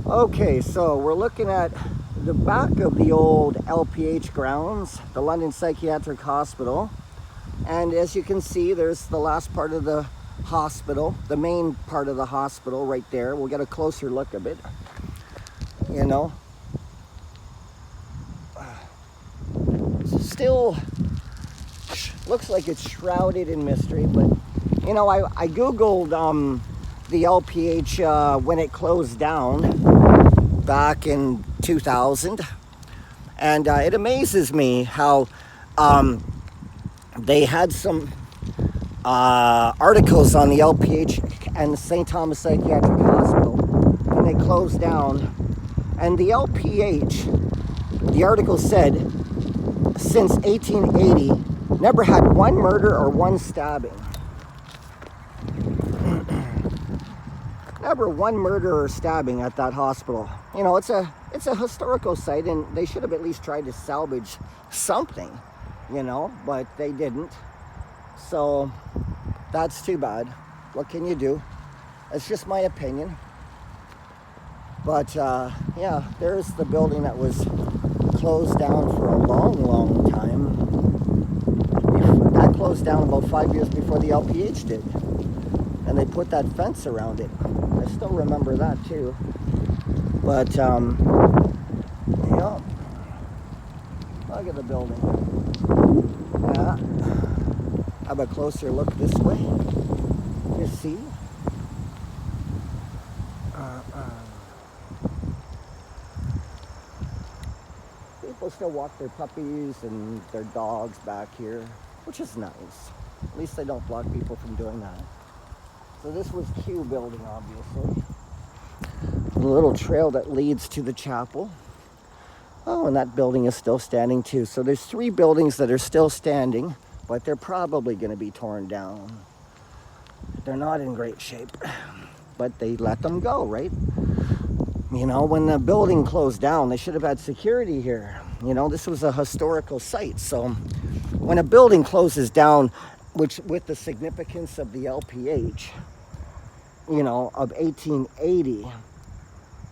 Okay, so we're looking at the back of the old LPH grounds, the London Psychiatric Hospital. And as you can see, there's the last part of the hospital, the main part of the hospital right there. We'll get a closer look of it. You know, still looks like it's shrouded in mystery, but you know, I Googled the LPH when it closed down back in 2000, and it amazes me how they had some articles on the LPH and the St. Thomas Psychiatric Hospital when they closed down, and the LPH, the article said, since 1880 never had one murder or one stabbing. Never one murder or stabbing at that hospital. You know, it's a historical site, and they should have at least tried to salvage something, you know, but they didn't. So that's too bad. What can you do? It's just my opinion. But yeah, there's the building that was closed down for a long time. That closed down about 5 years before the LPH did. And they put that fence around it. I still remember that too. But, yeah, look at the building. Yeah. Have a closer look this way. You see? People still walk their puppies and their dogs back here, which is nice. At least they don't block people from doing that. So this was Q building, obviously. The little trail that leads to the chapel. Oh, and that building is still standing too. So there's 3 buildings that are still standing, but they're probably going to be torn down. They're not in great shape, but they let them go, right? You know, when the building closed down, they should have had security here. You know, this was a historical site. So when a building closes down, which with the significance of the LPH, you know, of 1880,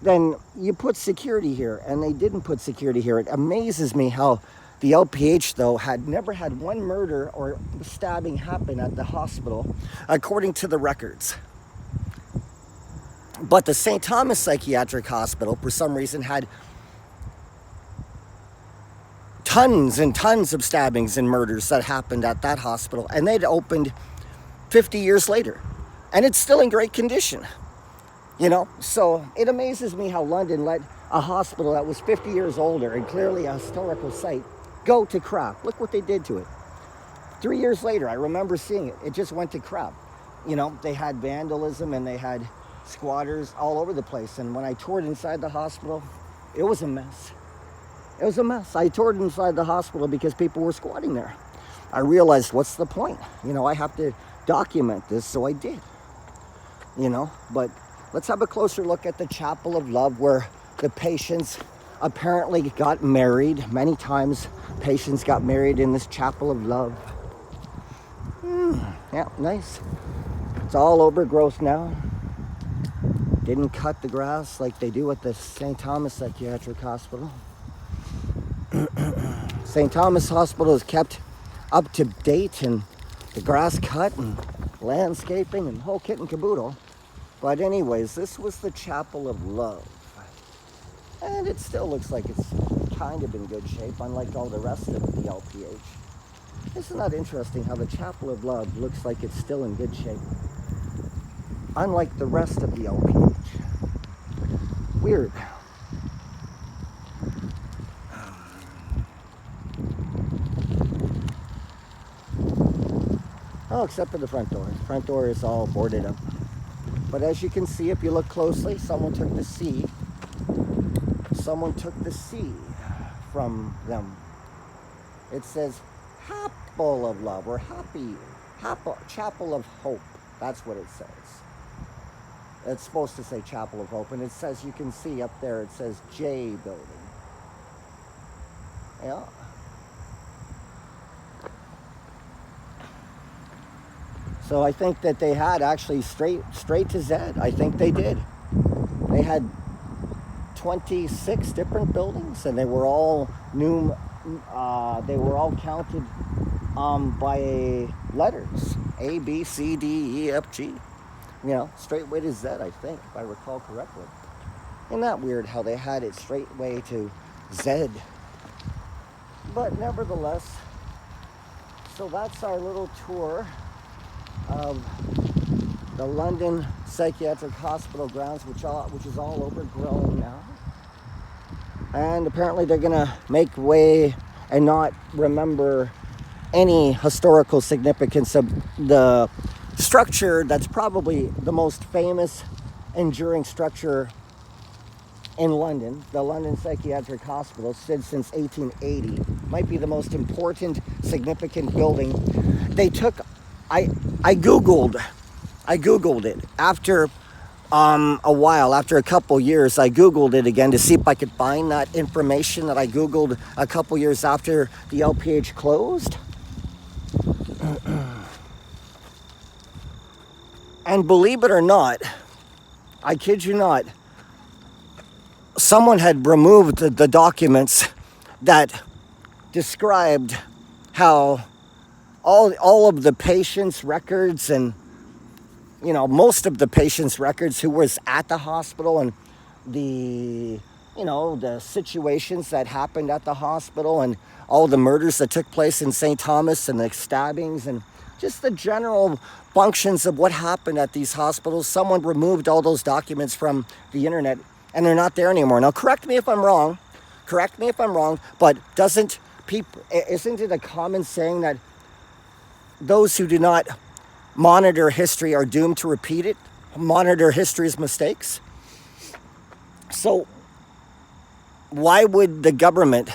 then you put security here, and they didn't put security here. It amazes me how the LPH, though, had never had one murder or stabbing happen at the hospital, according to the records. But the St. Thomas Psychiatric Hospital, for some reason, had tons and tons of stabbings and murders that happened at that hospital, and they'd opened 50 years later, and it's still in great condition. You know, so it amazes me how London let a hospital that was 50 years older and clearly a historical site go to crap. Look what they did to it. 3 years later, I remember seeing it. It just went to crap. You know, they had vandalism and they had squatters all over the place. And when I toured inside the hospital, it was a mess. It was a mess. I toured inside the hospital because people were squatting there. I realized, what's the point? You know, I have to document this, so I did. You know, but let's have a closer look at the Chapel of Love, where the patients apparently got married. Many times patients got married in this Chapel of Love. Yeah, nice. It's all overgrowth now. Didn't cut the grass like they do at the St. Thomas Psychiatric Hospital. St. Thomas Hospital is kept up to date, and the grass cut and landscaping and whole kit and caboodle. But anyways, this was the Chapel of Love. And it still looks like it's kind of in good shape, unlike all the rest of the LPH. Isn't that interesting how the Chapel of Love looks like it's still in good shape, unlike the rest of the LPH? Weird. Oh, except for the front door. The front door is all boarded up. But as you can see, if you look closely, someone took the C from them. It says Chapel of Love, or Chapel of Hope. That's what it says. It's supposed to say Chapel of Hope, and it says, you can see up there, it says J building. Yeah. So I think that they had actually straight to Z. I think they did. They had 26 different buildings, and they were all new. They were all counted by letters: A, B, C, D, E, F, G. Straight way to Z, I think, if I recall correctly. Isn't that weird how they had it straight way to Z? But nevertheless, so that's our little tour of the London Psychiatric Hospital grounds, which is all overgrown now. And apparently they're going to make way and not remember any historical significance of the structure that's probably the most famous, enduring structure in London. The London Psychiatric Hospital, stood since 1880, might be the most important, significant building. I Googled it after a while, after a couple years. I Googled it again to see if I could find that information that I Googled a couple years after the LPH closed. And believe it or not, I kid you not, someone had removed the documents that described how all of the patients' records and, most of the patients' records who was at the hospital, and the situations that happened at the hospital, and all the murders that took place in St. Thomas, and the stabbings, and just the general functions of what happened at these hospitals. Someone removed all those documents from the internet, and they're not there anymore. Now, correct me if I'm wrong, but isn't it a common saying that those who do not monitor history are doomed to repeat it, monitor history's mistakes? So why would the government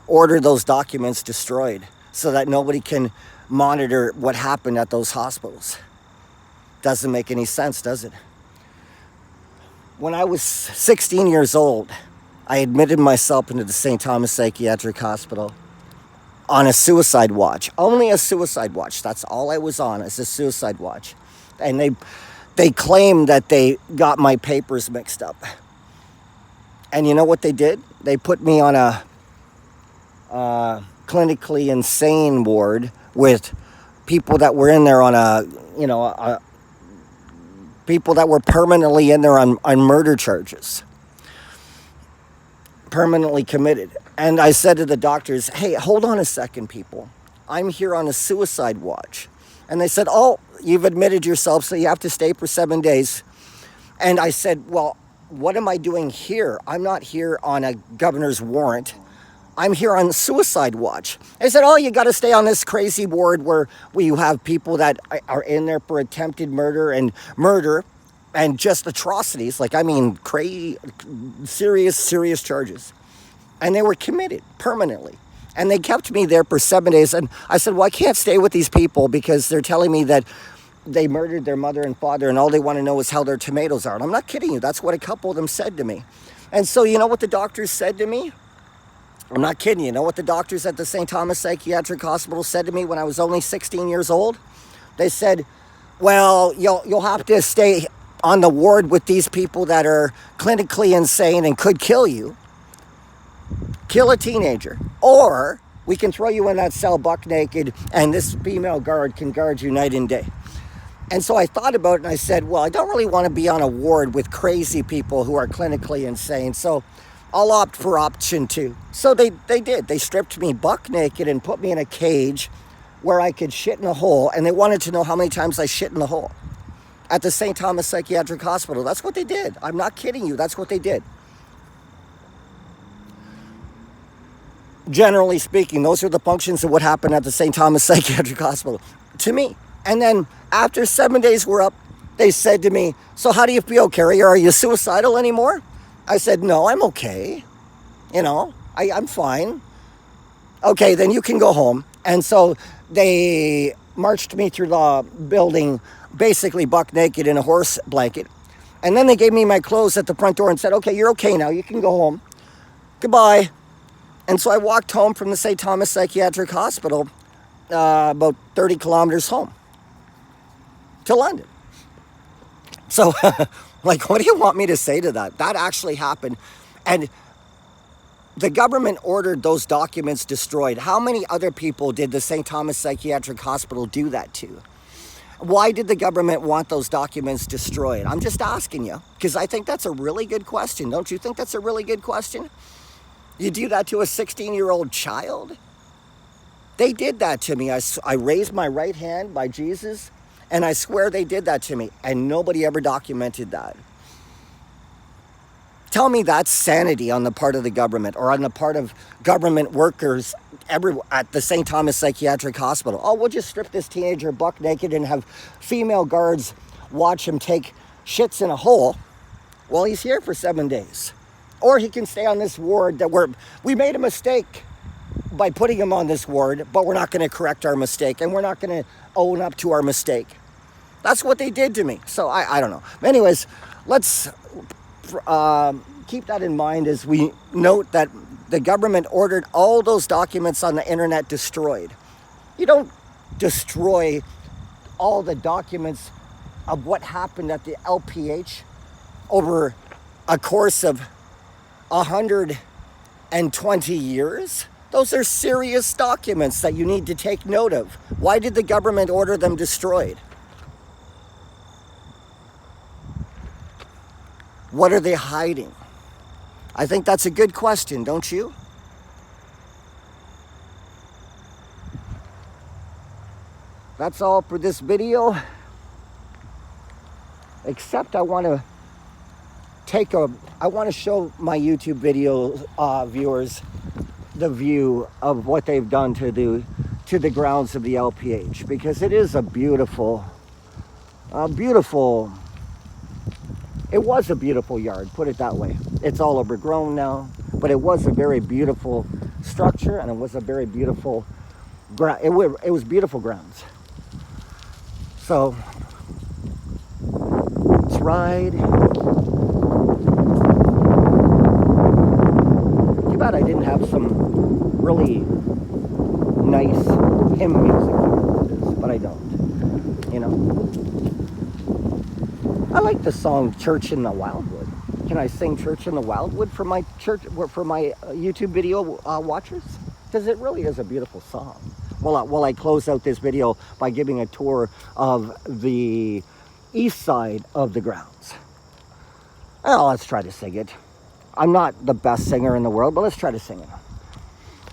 order those documents destroyed so that nobody can monitor what happened at those hospitals? Doesn't make any sense, does it? When I was 16 years old, I admitted myself into the St. Thomas Psychiatric Hospital on a suicide watch. Only a suicide watch. That's all I was on, is a suicide watch. And they claimed that they got my papers mixed up. And you know what they did? They put me on a clinically insane ward with people that were in there on people that were permanently in there on murder charges. Permanently committed. And I said to the doctors, hey, hold on a second, people. I'm here on a suicide watch. And they said, oh, you've admitted yourself, so you have to stay for 7 days. And I said, well, what am I doing here? I'm not here on a governor's warrant. I'm here on suicide watch. They said, oh, you got to stay on this crazy ward where you have people that are in there for attempted murder and just atrocities. Serious charges. And they were committed permanently. And they kept me there for 7 days. And I said, well, I can't stay with these people because they're telling me that they murdered their mother and father and all they want to know is how their tomatoes are. And I'm not kidding you. That's what a couple of them said to me. And so you know what the doctors said to me? I'm not kidding you. You know what the doctors at the St. Thomas Psychiatric Hospital said to me when I was only 16 years old? They said, well, you'll have to stay on the ward with these people that are clinically insane and could kill you. Kill a teenager. Or we can throw you in that cell buck naked and this female guard can guard you night and day. And so I thought about it and I said, well, I don't really want to be on a ward with crazy people who are clinically insane. So I'll opt for option 2. So they did. They stripped me buck naked and put me in a cage where I could shit in a hole. And they wanted to know how many times I shit in the hole at the St. Thomas Psychiatric Hospital. That's what they did. I'm not kidding you. That's what they did. Generally speaking, those are the functions of what happened at the St. Thomas Psychiatric Hospital to me. And then after 7 days were up, they said to me, so how do you feel, Carrie? Are you suicidal anymore? I said, no, I'm okay. I'm fine. Okay, then you can go home. And so they marched me through the building, basically buck naked in a horse blanket. And then they gave me my clothes at the front door and said, okay, you're okay now. You can go home. Goodbye. And so I walked home from the St. Thomas Psychiatric Hospital about 30 kilometers home to London. So, what do you want me to say to that? That actually happened. And the government ordered those documents destroyed. How many other people did the St. Thomas Psychiatric Hospital do that to? Why did the government want those documents destroyed? I'm just asking you, because I think that's a really good question. Don't you think that's a really good question? You do that to a 16-year-old child? They did that to me. I raised my right hand by Jesus, and I swear they did that to me, and nobody ever documented that. Tell me that's sanity on the part of the government or on the part of government workers at the St. Thomas Psychiatric Hospital. Oh, we'll just strip this teenager buck naked and have female guards watch him take shits in a hole while he's here for 7 days. Or he can stay on this ward that we made a mistake by putting him on this ward, but we're not going to correct our mistake and we're not going to own up to our mistake. That's what they did to me. So I don't know. Anyways, let's keep that in mind as we note that the government ordered all those documents on the internet destroyed. You don't destroy all the documents of what happened at the LPH over a course of 120 years. Those are serious documents that you need to take note of. Why did the government order them destroyed? What are they hiding? I think that's a good question, don't you? That's all for this video. Except I want to show my YouTube video viewers the view of what they've done to the grounds of the LPH, because it is a beautiful, it was a beautiful yard, put it that way. It's all overgrown now, but it was a very beautiful structure, and it was a very beautiful it was beautiful grounds. So let's ride. Too bad I didn't have some really nice hymn music, but I don't, you know. I like the song Church in the Wildwood. Can I sing Church in the Wildwood for my YouTube video watchers? Because it really is a beautiful song. Well, I close out this video by giving a tour of the east side of the grounds. Oh, let's try to sing it. I'm not the best singer in the world, but let's try to sing it.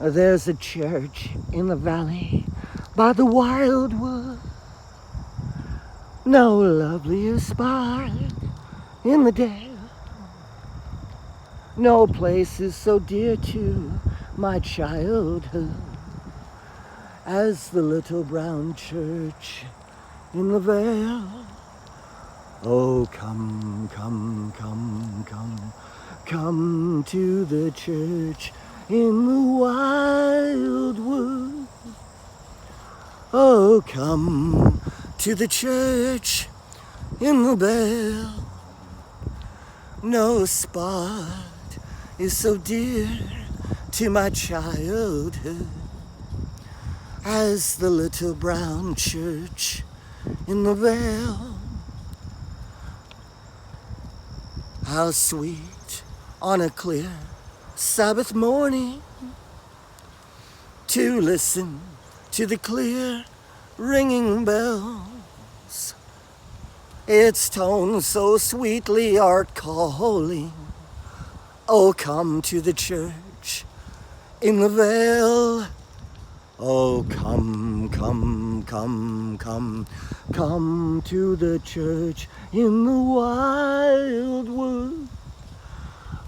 There's a church in the valley by the wildwood. No lovelier spot in the dale. No place is so dear to my childhood as the little brown church in the vale. Oh, come, come, come, come, come to the church in the wildwood. Oh, come to the church in the vale. No spot is so dear to my childhood as the little brown church in the vale. How sweet on a clear Sabbath morning to listen to the clear ringing bells. Its tones so sweetly are calling. Oh, come to the church in the vale. Oh, come, come, come, come, come to the church in the wildwood.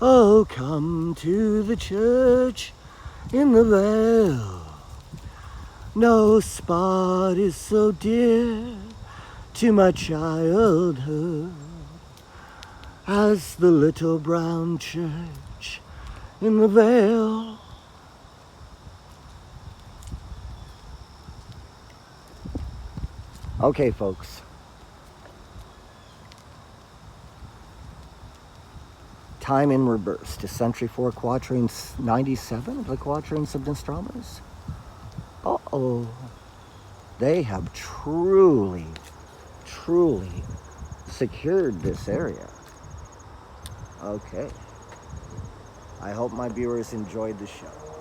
Oh, come to the church in the vale. No spot is so dear to my childhood as the little brown church in the vale. Okay, folks. Time in reverse to Century 4 Quatrain 97 of the Quatrains of Nostradamus. Uh-oh. They have truly secured this area. Okay. I hope my viewers enjoyed the show.